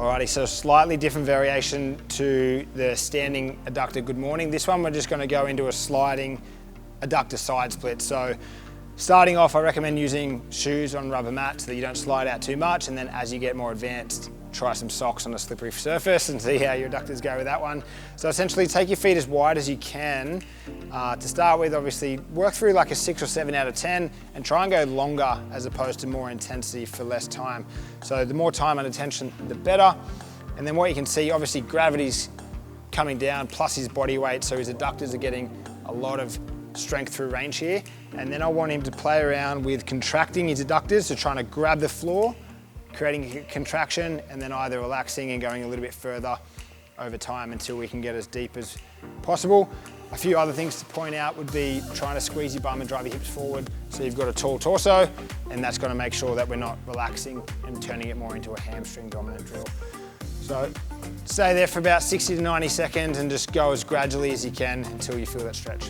Alrighty, so slightly different variation to the standing adductor good morning. This one we're just going to go into a sliding adductor side split. So starting off, I recommend using shoes on rubber mat so that you don't slide out too much, and then as you get more advanced, try some socks on a slippery surface and see how your adductors go with that one. So essentially take your feet as wide as you can. To start with, obviously work through like a 6 or 7 out of 10 and try and go longer as opposed to more intensity for less time. So the more time under tension, the better. And then what you can see, obviously gravity's coming down plus his body weight, so his adductors are getting a lot of strength through range here. And then I want him to play around with contracting his adductors, so trying to grab the floor, creating a contraction, and then either relaxing and going a little bit further over time until we can get as deep as possible. A few other things to point out would be trying to squeeze your bum and drive your hips forward so you've got a tall torso, and that's going to make sure that we're not relaxing and turning it more into a hamstring dominant drill. So stay there for about 60 to 90 seconds and just go as gradually as you can until you feel that stretch.